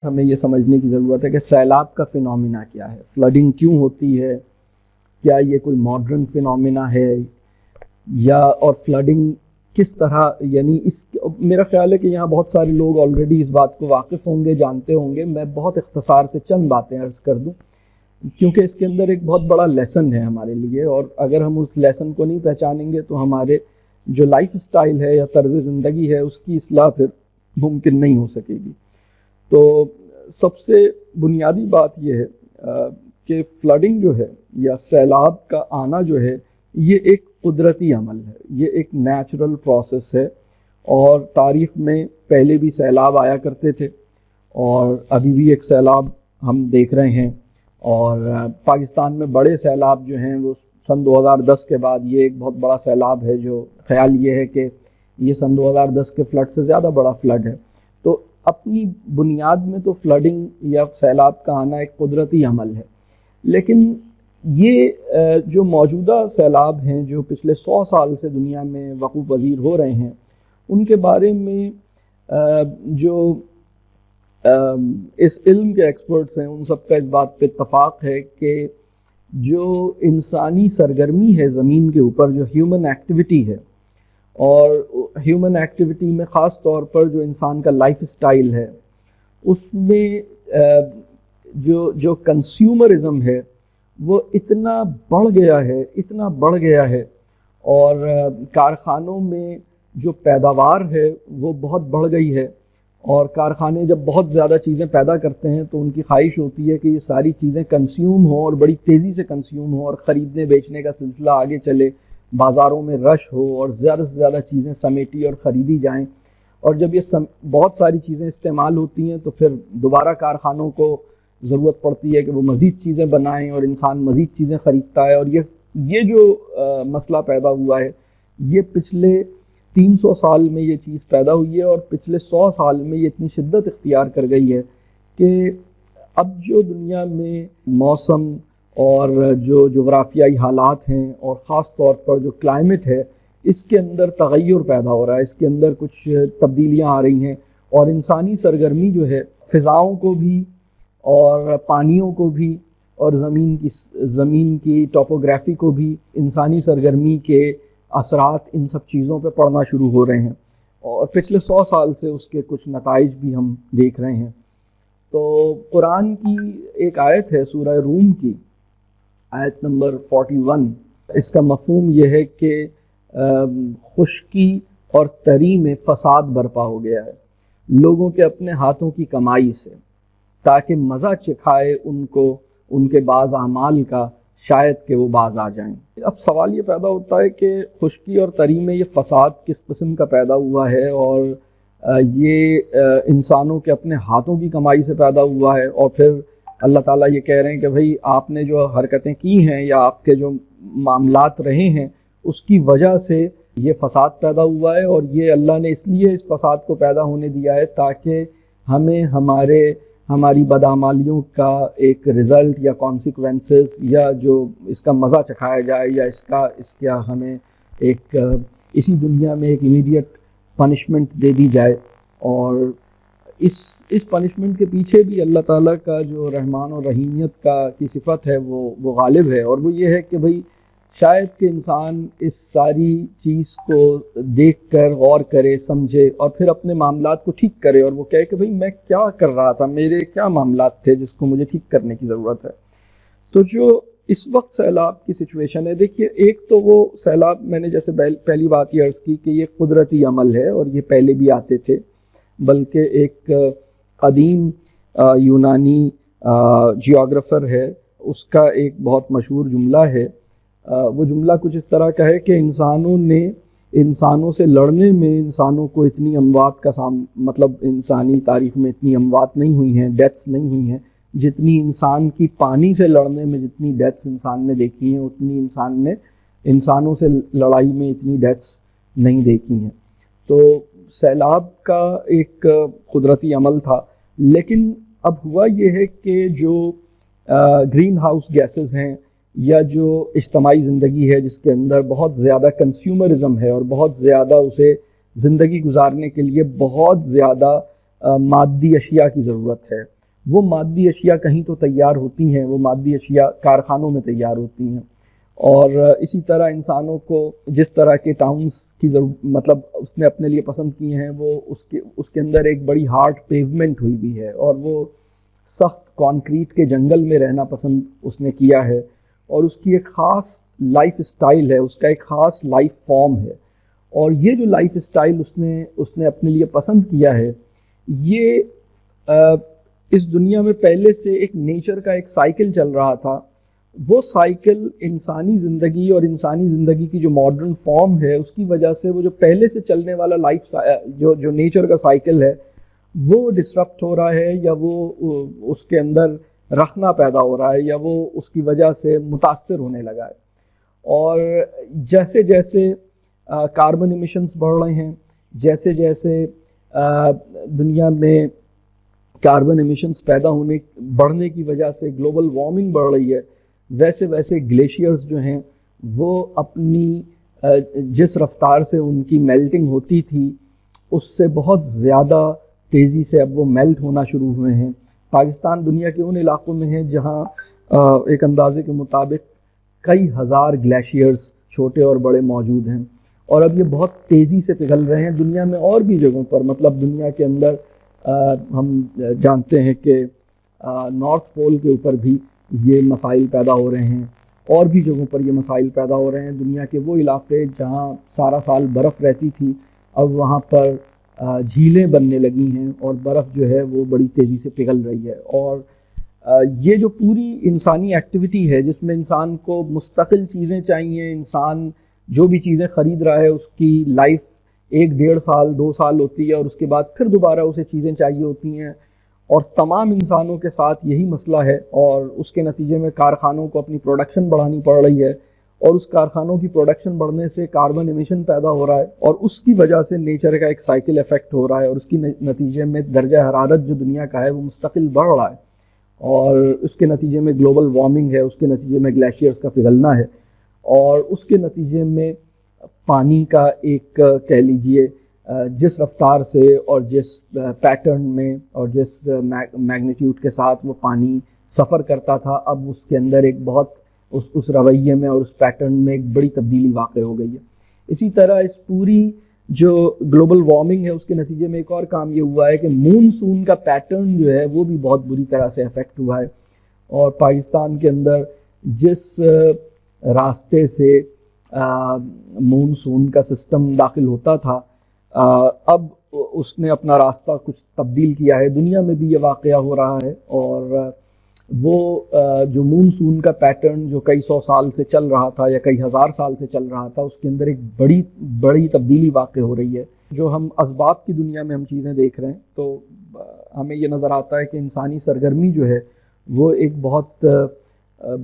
ہمیں یہ سمجھنے کی ضرورت ہے کہ سیلاب کا فینومینا کیا ہے، فلڈنگ کیوں ہوتی ہے، کیا یہ کوئی ماڈرن فینومینا ہے یا اور فلڈنگ کس طرح، یعنی میرا خیال ہے کہ یہاں بہت سارے لوگ آلریڈی اس بات کو واقف ہوں گے، جانتے ہوں گے۔ میں بہت اختصار سے چند باتیں عرض کر دوں کیونکہ اس کے اندر ایک بہت بڑا لیسن ہے ہمارے لیے، اور اگر ہم اس لیسن کو نہیں پہچانیں گے تو ہمارے جو لائف سٹائل ہے یا طرز زندگی ہے اس کی اصلاح پھر ممکن نہیں ہو سکے گی۔ تو سب سے بنیادی بات یہ ہے کہ فلڈنگ جو ہے یا سیلاب کا آنا جو ہے یہ ایک قدرتی عمل ہے، یہ ایک نیچرل پروسیس ہے، اور تاریخ میں پہلے بھی سیلاب آیا کرتے تھے اور ابھی بھی ایک سیلاب ہم دیکھ رہے ہیں۔ اور پاکستان میں بڑے سیلاب جو ہیں وہ سن 2010 کے بعد یہ ایک بہت بڑا سیلاب ہے، جو خیال یہ ہے کہ یہ سن 2010 کے فلڈ سے زیادہ بڑا فلڈ ہے۔ تو اپنی بنیاد میں تو فلڈنگ یا سیلاب کا آنا ایک قدرتی عمل ہے، لیکن یہ جو موجودہ سیلاب ہیں جو پچھلے 100 سال سے دنیا میں وقوع پذیر ہو رہے ہیں، ان کے بارے میں جو اس علم کے ایکسپرٹس ہیں ان سب کا اس بات پہ اتفاق ہے کہ جو انسانی سرگرمی ہے زمین کے اوپر، جو ہیومن ایکٹیویٹی ہے، اور ہیومن ایکٹیویٹی میں خاص طور پر جو انسان کا لائف سٹائل ہے، اس میں جو کنزیومرزم ہے وہ اتنا بڑھ گیا ہے، اور کارخانوں میں جو پیداوار ہے وہ بہت بڑھ گئی ہے، اور کارخانے جب بہت زیادہ چیزیں پیدا کرتے ہیں تو ان کی خواہش ہوتی ہے کہ یہ ساری چیزیں کنزیوم ہوں اور بڑی تیزی سے کنزیوم ہوں، اور خریدنے بیچنے کا سلسلہ آگے چلے، بازاروں میں رش ہو اور زیادہ سے زیادہ چیزیں سمیٹی اور خریدی جائیں۔ اور جب یہ بہت ساری چیزیں استعمال ہوتی ہیں تو پھر دوبارہ کارخانوں کو ضرورت پڑتی ہے کہ وہ مزید چیزیں بنائیں، اور انسان مزید چیزیں خریدتا ہے، اور یہ جو مسئلہ پیدا ہوا ہے یہ پچھلے 300 سال میں یہ چیز پیدا ہوئی ہے، اور پچھلے 100 سال میں یہ اتنی شدت اختیار کر گئی ہے کہ اب جو دنیا میں موسم اور جو جغرافیائی حالات ہیں، اور خاص طور پر جو کلائمیٹ ہے، اس کے اندر تغیر پیدا ہو رہا ہے، اس کے اندر کچھ تبدیلیاں آ رہی ہیں، اور انسانی سرگرمی جو ہے فضاؤں کو بھی اور پانیوں کو بھی اور زمین کی ٹوپوگرافی کو بھی انسانی سرگرمی کے اثرات ان سب چیزوں پہ پڑنا شروع ہو رہے ہیں، اور پچھلے 100 سال سے اس کے کچھ نتائج بھی ہم دیکھ رہے ہیں۔ تو قرآن کی ایک آیت ہے سورہ روم کی آیت نمبر 41، اس کا مفہوم یہ ہے کہ خشکی اور تری میں فساد برپا ہو گیا ہے لوگوں کے اپنے ہاتھوں کی کمائی سے، تاکہ مزہ چکھائے ان کو ان کے بعض اعمال کا، شاید کہ وہ باز آ جائیں۔ اب سوال یہ پیدا ہوتا ہے کہ خشکی اور تری میں یہ فساد کس قسم کا پیدا ہوا ہے، اور یہ انسانوں کے اپنے ہاتھوں کی کمائی سے پیدا ہوا ہے، اور پھر اللہ تعالیٰ یہ کہہ رہے ہیں کہ بھئی آپ نے جو حرکتیں کی ہیں یا آپ کے جو معاملات رہے ہیں اس کی وجہ سے یہ فساد پیدا ہوا ہے، اور یہ اللہ نے اس لیے اس فساد کو پیدا ہونے دیا ہے تاکہ ہمیں ہماری بدعمالیوں کا ایک رزلٹ یا کانسیکوینسز یا جو اس کا مزہ چکھایا جائے، یا اس کا ہمیں ایک اسی دنیا میں ایک امیڈیٹ پنشمنٹ دے دی جائے۔ اور اس پنشمنٹ کے پیچھے بھی اللہ تعالیٰ کا جو رحمان اور رحیمیت کی صفت ہے وہ غالب ہے، اور وہ یہ ہے کہ بھئی شاید کہ انسان اس ساری چیز کو دیکھ کر غور کرے، سمجھے، اور پھر اپنے معاملات کو ٹھیک کرے، اور وہ کہے کہ بھئی میں کیا کر رہا تھا، میرے کیا معاملات تھے جس کو مجھے ٹھیک کرنے کی ضرورت ہے۔ تو جو اس وقت سیلاب کی سچویشن ہے، دیکھیے ایک تو وہ سیلاب، میں نے جیسے پہلی بات یہ عرض کی کہ یہ قدرتی عمل ہے اور یہ پہلے بھی آتے تھے، بلکہ ایک قدیم یونانی جیوگرافر ہے، اس کا ایک بہت مشہور جملہ ہے، وہ جملہ کچھ اس طرح کا ہے کہ انسانوں سے لڑنے میں انسانوں کو اتنی اموات کا مطلب انسانی تاریخ میں اتنی اموات نہیں ہوئی ہیں، ڈیتھس نہیں ہوئی ہیں، جتنی انسان کی پانی سے لڑنے میں جتنی ڈیتھس انسان نے دیکھی ہیں اتنی انسانوں سے لڑائی میں اتنی ڈیتھس نہیں دیکھی ہیں۔ تو سیلاب کا ایک قدرتی عمل تھا، لیکن اب ہوا یہ ہے کہ جو گرین ہاؤس گیسز ہیں یا جو اجتماعی زندگی ہے جس کے اندر بہت زیادہ کنزیومرزم ہے اور بہت زیادہ اسے زندگی گزارنے کے لیے بہت زیادہ مادی اشیاء کی ضرورت ہے. وہ مادی اشیاء کہیں تو تیار ہوتی ہیں، وہ مادی اشیاء کارخانوں میں تیار ہوتی ہیں. اور اسی طرح انسانوں کو جس طرح کے ٹاؤنز کی مطلب اس نے اپنے لیے پسند کیے ہیں، وہ اس کے اندر ایک بڑی ہارڈ پیومنٹ ہوئی بھی ہے، اور وہ سخت کانکریٹ کے جنگل میں رہنا پسند اس نے کیا ہے. اور اس کی ایک خاص لائف اسٹائل ہے، اس کا ایک خاص لائف فارم ہے. اور یہ جو لائف اسٹائل اس نے اپنے لیے پسند کیا ہے، یہ اس دنیا میں پہلے سے ایک نیچر کا ایک سائیکل چل رہا تھا. وہ سائیکل انسانی زندگی اور انسانی زندگی کی جو ماڈرن فارم ہے اس کی وجہ سے وہ جو پہلے سے چلنے والا لائف جو نیچر کا سائیکل ہے وہ ڈسرپٹ ہو رہا ہے، یا وہ اس کے اندر رخنا پیدا ہو رہا ہے، یا وہ اس کی وجہ سے متاثر ہونے لگا ہے. اور جیسے جیسے کاربن ایمیشنز بڑھ رہے ہیں، جیسے جیسے دنیا میں کاربن ایمیشنز بڑھنے کی وجہ سے گلوبل وارمنگ بڑھ رہی ہے، ویسے ویسے گلیشیئرز جو ہیں وہ اپنی جس رفتار سے ان کی میلٹنگ ہوتی تھی اس سے بہت زیادہ تیزی سے اب وہ میلٹ ہونا شروع ہوئے ہیں. پاکستان دنیا کے ان علاقوں میں ہے جہاں ایک اندازے کے مطابق کئی ہزار گلیشیئرز چھوٹے اور بڑے موجود ہیں، اور اب یہ بہت تیزی سے پگھل رہے ہیں. دنیا میں اور بھی جگہوں پر، مطلب دنیا کے اندر ہم جانتے ہیں کہ نارتھ پول کے اوپر بھی یہ مسائل پیدا ہو رہے ہیں، اور بھی جگہوں پر یہ مسائل پیدا ہو رہے ہیں. دنیا کے وہ علاقے جہاں سارا سال برف رہتی تھی اب وہاں پر جھیلیں بننے لگی ہیں، اور برف جو ہے وہ بڑی تیزی سے پگھل رہی ہے. اور یہ جو پوری انسانی ایکٹیویٹی ہے جس میں انسان کو مستقل چیزیں چاہیے، انسان جو بھی چیزیں خرید رہا ہے اس کی لائف 1-1.5 سال 2 سال ہوتی ہے، اور اس کے بعد پھر دوبارہ اسے چیزیں چاہیے ہوتی ہیں. اور تمام انسانوں کے ساتھ یہی مسئلہ ہے، اور اس کے نتیجے میں کارخانوں کو اپنی پروڈکشن بڑھانی پڑ رہی ہے، اور اس کارخانوں کی پروڈکشن بڑھنے سے کاربن ایمیشن پیدا ہو رہا ہے، اور اس کی وجہ سے نیچر کا ایک سائیکل افیکٹ ہو رہا ہے، اور اس کی نتیجے میں درجہ حرارت جو دنیا کا ہے وہ مستقل بڑھ رہا ہے، اور اس کے نتیجے میں گلوبل وارمنگ ہے، اس کے نتیجے میں گلیشیئرز کا پگھلنا ہے، اور اس کے نتیجے میں پانی کا ایک کہہ لیجئے جس رفتار سے اور جس پیٹرن میں اور جس میگنیٹیوڈ کے ساتھ وہ پانی سفر کرتا تھا، اب اس کے اندر ایک بہت اس رویے میں اور اس پیٹرن میں ایک بڑی تبدیلی واقع ہو گئی ہے. اسی طرح اس پوری جو گلوبل وارمنگ ہے اس کے نتیجے میں ایک اور کام یہ ہوا ہے کہ مونسون کا پیٹرن جو ہے وہ بھی بہت بری طرح سے افیکٹ ہوا ہے. اور پاکستان کے اندر جس راستے سے مونسون کا سسٹم داخل ہوتا تھا اب اس نے اپنا راستہ کچھ تبدیل کیا ہے. دنیا میں بھی یہ واقعہ ہو رہا ہے، اور وہ جو مونسون کا پیٹرن جو کئی 100 سال سے چل رہا تھا یا کئی ہزار سال سے چل رہا تھا اس کے اندر ایک بڑی تبدیلی واقع ہو رہی ہے. جو ہم اسباب کی دنیا میں ہم چیزیں دیکھ رہے ہیں تو ہمیں یہ نظر آتا ہے کہ انسانی سرگرمی جو ہے وہ ایک بہت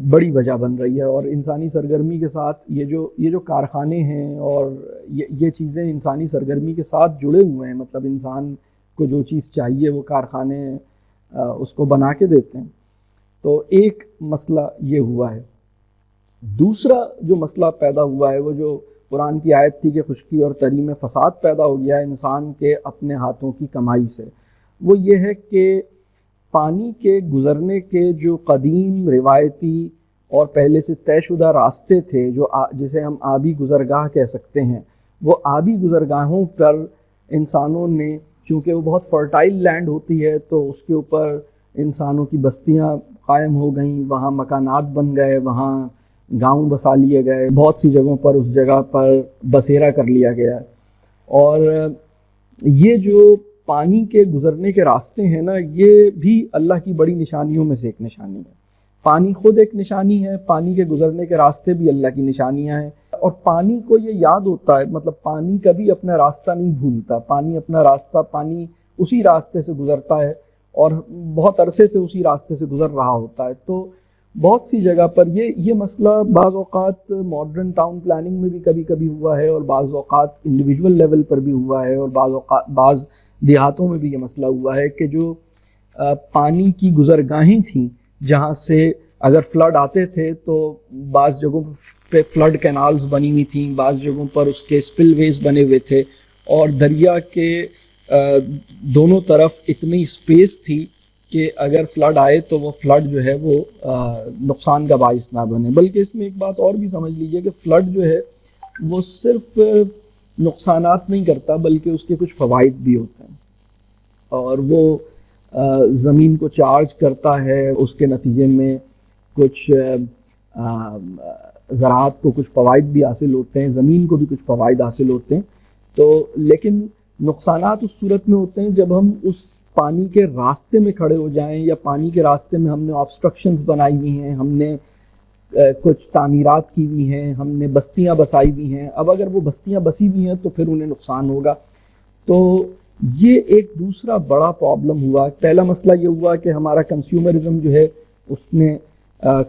بڑی وجہ بن رہی ہے. اور انسانی سرگرمی کے ساتھ یہ جو کارخانے ہیں اور یہ چیزیں انسانی سرگرمی کے ساتھ جڑے ہوئے ہیں، مطلب انسان کو جو چیز چاہیے وہ کارخانے اس کو بنا کے دیتے ہیں. تو ایک مسئلہ یہ ہوا ہے. دوسرا جو مسئلہ پیدا ہوا ہے وہ جو قرآن کی آیت تھی کہ خشکی اور تری میں فساد پیدا ہو گیا ہے انسان کے اپنے ہاتھوں کی کمائی سے، وہ یہ ہے کہ پانی کے گزرنے کے جو قدیم روایتی اور پہلے سے طے شدہ راستے تھے جسے ہم آبی گزرگاہ کہہ سکتے ہیں، وہ آبی گزرگاہوں پر انسانوں نے، چونکہ وہ بہت فرٹائل لینڈ ہوتی ہے تو اس کے اوپر انسانوں کی بستیاں قائم ہو گئیں، وہاں مکانات بن گئے، وہاں گاؤں بسا لیے گئے، بہت سی جگہوں پر اس جگہ پر بسیرا کر لیا گیا. اور یہ جو پانی کے گزرنے کے راستے ہیں نا، یہ بھی اللہ کی بڑی نشانیوں میں سے ایک نشانی ہے. پانی خود ایک نشانی ہے، پانی کے گزرنے کے راستے بھی اللہ کی نشانیاں ہیں. اور پانی کو یہ یاد ہوتا ہے، مطلب پانی کبھی اپنا راستہ نہیں بھولتا، پانی اپنا راستہ، پانی اسی راستے سے گزرتا ہے اور بہت عرصے سے اسی راستے سے گزر رہا ہوتا ہے. تو بہت سی جگہ پر یہ مسئلہ بعض اوقات ماڈرن ٹاؤن پلاننگ میں بھی کبھی کبھی ہوا ہے، اور بعض اوقات انڈیویجول لیول پر بھی ہوا ہے، اور بعض دیہاتوں میں بھی یہ مسئلہ ہوا ہے کہ جو پانی کی گزرگاہیں تھیں جہاں سے اگر فلڈ آتے تھے تو بعض جگہوں پہ فلڈ کینالز بنی ہوئی تھیں، بعض جگہوں پر اس کے اسپل ویز بنے ہوئے تھے، اور دریا کے دونوں طرف اتنی اسپیس تھی کہ اگر فلڈ آئے تو وہ فلڈ جو ہے وہ نقصان کا باعث نہ بنے. بلکہ اس میں ایک بات اور بھی سمجھ لیجئے کہ فلڈ جو ہے وہ صرف نقصانات نہیں کرتا بلکہ اس کے کچھ فوائد بھی ہوتے ہیں, اور وہ زمین کو چارج کرتا ہے, اس کے نتیجے میں کچھ زراعت کو کچھ فوائد بھی حاصل ہوتے ہیں, زمین کو بھی کچھ فوائد حاصل ہوتے ہیں. تو لیکن نقصانات اس صورت میں ہوتے ہیں جب ہم اس پانی کے راستے میں کھڑے ہو جائیں, یا پانی کے راستے میں ہم نے آبسٹرکشنز بنائی ہوئی ہیں, ہم نے کچھ تعمیرات کی ہوئی ہیں, ہم نے بستیاں بسائی ہوئی ہیں. اب اگر وہ بستیاں بسی ہوئی ہیں تو پھر انہیں نقصان ہوگا. تو یہ ایک دوسرا بڑا پرابلم ہوا. پہلا مسئلہ یہ ہوا کہ ہمارا کنزیومرزم جو ہے اس نے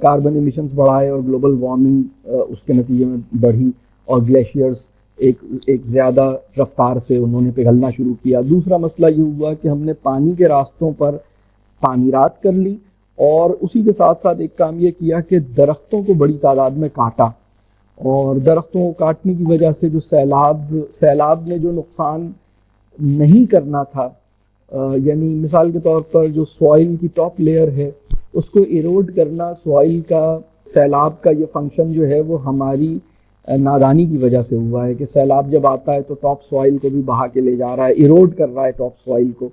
کاربن ایمیشنز بڑھائے اور گلوبل وارمنگ اس کے نتیجے میں بڑھی, اور گلیشیئرز ایک زیادہ رفتار سے انہوں نے پگھلنا شروع کیا. دوسرا مسئلہ یہ ہوا کہ ہم نے پانی کے راستوں پر تعمیرات کر لی, اور اسی کے ساتھ ساتھ ایک کام یہ کیا کہ درختوں کو بڑی تعداد میں کاٹا, اور درختوں کو کاٹنے کی وجہ سے جو سیلاب نے جو نقصان نہیں کرنا تھا, یعنی مثال کے طور پر جو سوائل کی ٹاپ لیئر ہے اس کو ایروڈ کرنا, سوائل کا سیلاب کا یہ فنکشن جو ہے وہ ہماری نادانی کی وجہ سے ہوا ہے کہ سیلاب جب آتا ہے تو ٹاپ سوائل کو بھی بہا کے لے جا رہا ہے, ایروڈ کر رہا ہے ٹاپ سوائل کو.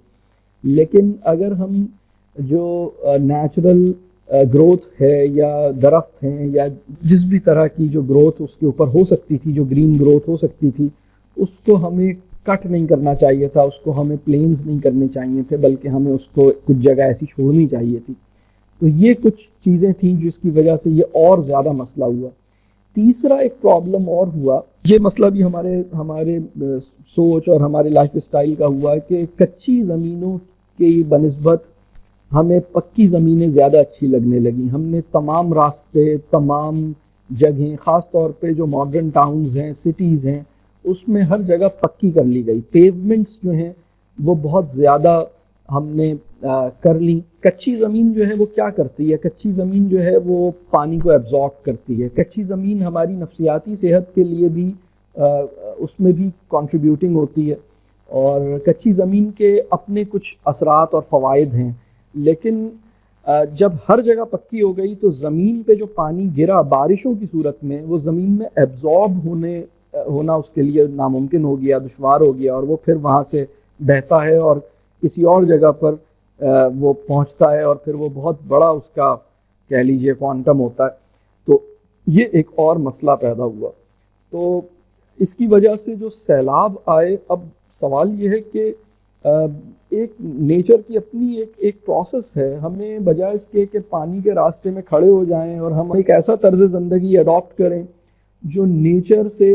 لیکن اگر ہم جو نیچرل گروتھ ہے یا درخت ہیں یا جس بھی طرح کی جو گروتھ اس کے اوپر ہو سکتی تھی, جو گرین گروتھ ہو سکتی تھی, اس کو ہمیں کٹ نہیں کرنا چاہیے تھا, اس کو ہمیں پلینز نہیں کرنے چاہیے تھے, بلکہ ہمیں اس کو کچھ جگہ ایسی چھوڑنی چاہیے تھی. تو یہ کچھ چیزیں تھیں جس کی وجہ سے یہ اور زیادہ مسئلہ ہوا. تیسرا ایک پرابلم اور ہوا, یہ مسئلہ بھی ہمارے سوچ اور ہمارے لائف اسٹائل کا ہوا کہ کچی زمینوں کی بنسبت ہمیں پکی زمینیں زیادہ اچھی لگنے لگیں. ہم نے تمام راستے, تمام جگہیں, خاص طور پہ جو ماڈرن ٹاؤنز ہیں, سٹیز ہیں, اس میں ہر جگہ پکی کر لی گئی. پیومنٹس جو ہیں وہ بہت زیادہ ہم نے کر لی. کچی زمین جو ہے وہ کیا کرتی ہے؟ کچی زمین جو ہے وہ پانی کو ایبزارب کرتی ہے. کچی زمین ہماری نفسیاتی صحت کے لیے بھی اس میں بھی کنٹریبیوٹنگ ہوتی ہے, اور کچی زمین کے اپنے کچھ اثرات اور فوائد ہیں. لیکن جب ہر جگہ پکی ہو گئی تو زمین پہ جو پانی گرا بارشوں کی صورت میں, وہ زمین میں ایبزارب ہونا اس کے لیے ناممکن ہو گیا, دشوار ہو گیا, اور وہ پھر وہاں سے بہتا ہے اور کسی اور جگہ پر وہ پہنچتا ہے, اور پھر وہ بہت بڑا اس کا کہہ لیجئے کوانٹم ہوتا ہے. تو یہ ایک اور مسئلہ پیدا ہوا. تو اس کی وجہ سے جو سیلاب آئے, اب سوال یہ ہے کہ ایک نیچر کی اپنی ایک پروسیس ہے. ہمیں بجائے اس کے کہ پانی کے راستے میں کھڑے ہو جائیں اور ہم ایک ایسا طرز زندگی اڈاپٹ کریں جو نیچر سے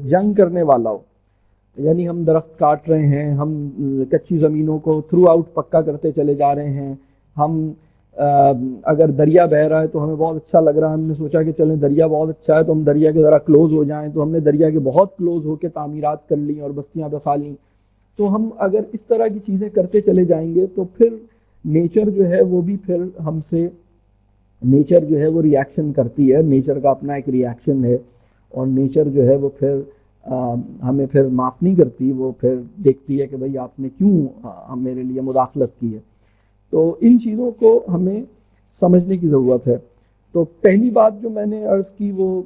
جنگ کرنے والا ہو, یعنی ہم درخت کاٹ رہے ہیں, ہم کچی زمینوں کو تھرو آؤٹ پکا کرتے چلے جا رہے ہیں, ہم اگر دریا بہہ رہا ہے تو ہمیں بہت اچھا لگ رہا ہے, ہم نے سوچا کہ چلیں دریا بہت اچھا ہے تو ہم دریا کے ذرا کلوز ہو جائیں, تو ہم نے دریا کے بہت کلوز ہو کے تعمیرات کر لیں اور بستیاں بسا لیں. تو ہم اگر اس طرح کی چیزیں کرتے چلے جائیں گے تو پھر نیچر جو ہے وہ بھی پھر ہم سے, نیچر جو ہے وہ ریاکشن کرتی ہے, نیچر کا اپنا ایک ریاکشن ہے, اور نیچر جو ہے وہ پھر ہمیں پھر معاف نہیں کرتی, وہ پھر دیکھتی ہے کہ بھئی آپ نے کیوں میرے لیے مداخلت کی ہے. تو ان چیزوں کو ہمیں سمجھنے کی ضرورت ہے. تو پہلی بات جو میں نے عرض کی وہ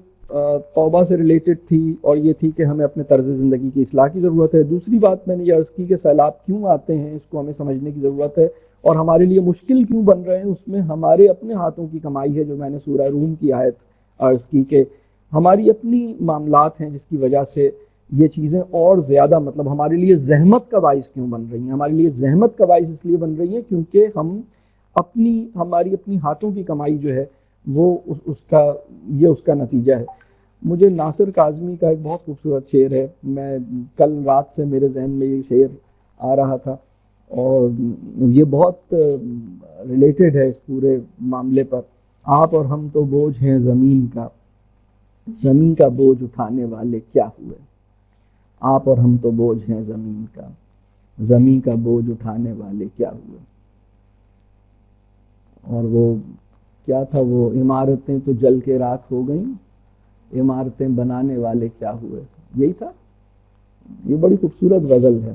توبہ سے ریلیٹڈ تھی, اور یہ تھی کہ ہمیں اپنے طرز زندگی کی اصلاح کی ضرورت ہے. دوسری بات میں نے یہ عرض کی کہ سیلاب کیوں آتے ہیں, اس کو ہمیں سمجھنے کی ضرورت ہے, اور ہمارے لیے مشکل کیوں بن رہے ہیں, اس میں ہمارے اپنے ہاتھوں کی کمائی ہے. جو میں نے سورہ روم کی آیت عرض کی کہ ہماری اپنی معاملات ہیں جس کی وجہ سے یہ چیزیں اور زیادہ مطلب ہمارے لیے زحمت کا باعث کیوں بن رہی ہیں. ہمارے لیے زحمت کا باعث اس لیے بن رہی ہیں کیونکہ ہماری اپنی ہاتھوں کی کمائی جو ہے وہ اس کا نتیجہ ہے. مجھے ناصر کاظمی کا ایک بہت خوبصورت شعر ہے, میں کل رات سے میرے ذہن میں یہ شعر آ رہا تھا, اور یہ بہت ریلیٹڈ ہے اس پورے معاملے پر. آپ اور ہم تو بوجھ ہیں زمین کا بوجھ اٹھانے والے کیا ہوئے. آپ اور ہم تو بوجھ ہیں زمین کا بوجھ اٹھانے والے کیا ہوئے. اور وہ کیا تھا, وہ عمارتیں تو جل کے راکھ ہو گئیں, عمارتیں بنانے والے کیا ہوئے. یہی تھا. یہ بڑی خوبصورت غزل ہے.